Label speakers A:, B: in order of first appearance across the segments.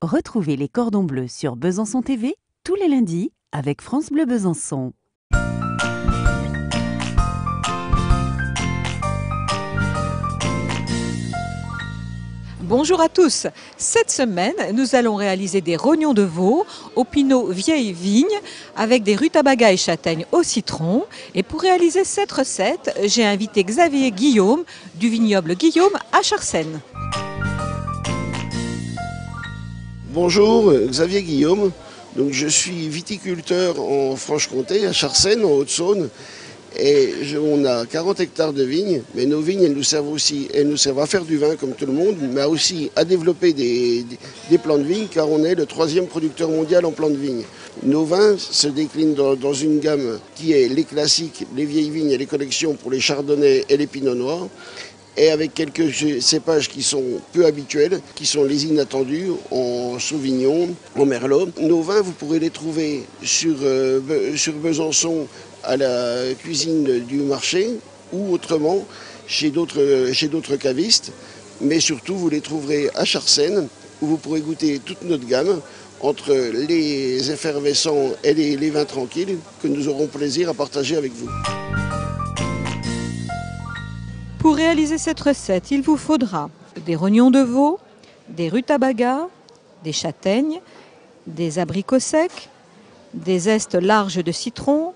A: Retrouvez les cordons bleus sur Besançon TV tous les lundis avec France Bleu Besançon.
B: Bonjour à tous. Cette semaine, nous allons réaliser des rognons de veau au pinot vieille vigne avec des rutabagas et châtaignes au citron. Et pour réaliser cette recette, j'ai invité Xavier Guillaume du vignoble Guillaume à Charsène.
C: Bonjour, Xavier Guillaume. Donc, je suis viticulteur en Franche-Comté, à Charsène, en Haute-Saône. Et on a 40 hectares de vignes, mais nos vignes, elles nous servent à faire du vin comme tout le monde, mais aussi à développer des plants de vigne, car on est le 3e producteur mondial en plants de vigne. Nos vins se déclinent dans une gamme qui est les classiques, les vieilles vignes et les collections pour les chardonnays et les pinots noirs, et avec quelques cépages qui sont peu habituels, qui sont les inattendus, en sauvignon, en merlot. Nos vins, vous pourrez les trouver sur Besançon, à la cuisine du marché, ou autrement chez d'autres cavistes. Mais surtout, vous les trouverez à Charsène, où vous pourrez goûter toute notre gamme, entre les effervescents et les vins tranquilles, que nous aurons plaisir à partager avec vous.
B: Pour réaliser cette recette, il vous faudra des rognons de veau, des rutabagas, des châtaignes, des abricots secs, des zestes larges de citron,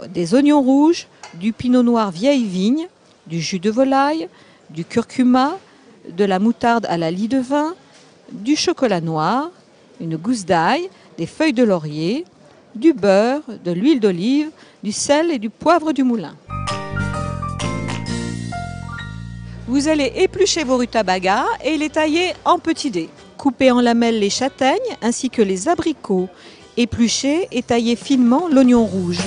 B: des oignons rouges, du pinot noir vieille vigne, du jus de volaille, du curcuma, de la moutarde à la lie de vin, du chocolat noir, une gousse d'ail, des feuilles de laurier, du beurre, de l'huile d'olive, du sel et du poivre du moulin. Vous allez éplucher vos rutabagas et les tailler en petits dés. Coupez en lamelles les châtaignes ainsi que les abricots. Épluchez et taillez finement l'oignon rouge.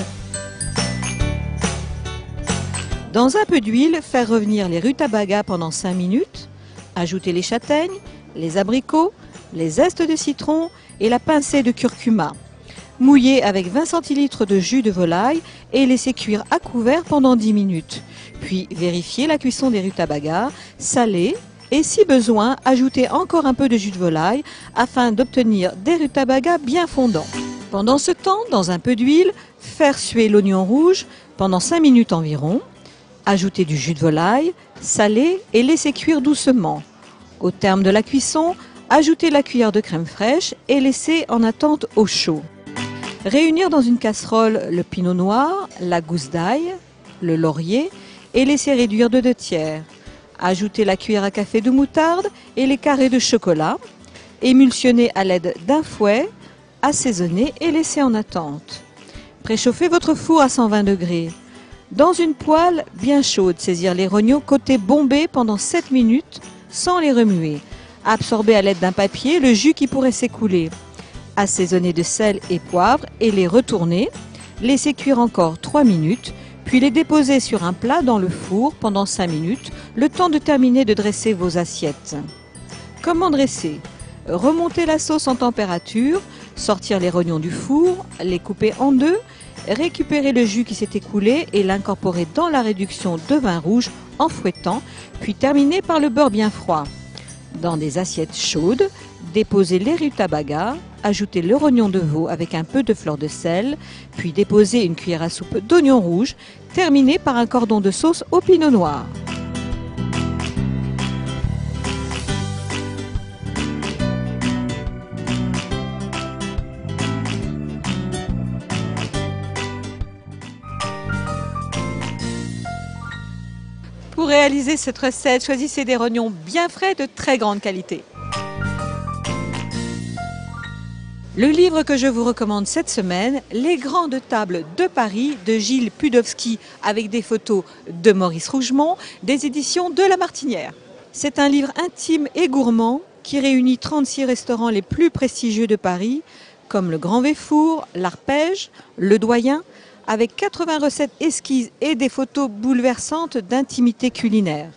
B: Dans un peu d'huile, faire revenir les rutabagas pendant 5 minutes. Ajoutez les châtaignes, les abricots, les zestes de citron et la pincée de curcuma. Mouillez avec 20 centilitres de jus de volaille et laissez cuire à couvert pendant 10 minutes. Puis vérifiez la cuisson des rutabagas, salez et si besoin, ajoutez encore un peu de jus de volaille afin d'obtenir des rutabagas bien fondants. Pendant ce temps, dans un peu d'huile, faire suer l'oignon rouge pendant 5 minutes environ. Ajoutez du jus de volaille, salez et laissez cuire doucement. Au terme de la cuisson, ajoutez la cuillère de crème fraîche et laissez en attente au chaud. Réunir dans une casserole le pinot noir, la gousse d'ail, le laurier et laissez réduire de 2/3. Ajoutez la cuillère à café de moutarde et les carrés de chocolat. Émulsionnez à l'aide d'un fouet, assaisonnez et laissez en attente. Préchauffez votre four à 120 degrés. Dans une poêle bien chaude, saisir les rognons côté bombé pendant 7 minutes sans les remuer. Absorber à l'aide d'un papier le jus qui pourrait s'écouler. Assaisonner de sel et poivre et les retourner. Laisser cuire encore 3 minutes, puis les déposer sur un plat dans le four pendant 5 minutes, le temps de terminer de dresser vos assiettes. Comment dresser? Remonter la sauce en température, sortir les rognons du four, les couper en deux, récupérer le jus qui s'est écoulé et l'incorporer dans la réduction de vin rouge en fouettant, puis terminer par le beurre bien froid. Dans des assiettes chaudes, déposez les rutabagas, ajoutez le rognon de veau avec un peu de fleur de sel, puis déposez une cuillère à soupe d'oignon rouge, terminez par un cordon de sauce au pinot noir. Pour réaliser cette recette, choisissez des rognons bien frais de très grande qualité. Le livre que je vous recommande cette semaine, Les Grandes Tables de Paris de Gilles Pudowski avec des photos de Maurice Rougemont, des éditions de La Martinière. C'est un livre intime et gourmand qui réunit 36 restaurants les plus prestigieux de Paris, comme le Grand Véfour, l'Arpège, le Doyen, avec 80 recettes esquisses et des photos bouleversantes d'intimité culinaire.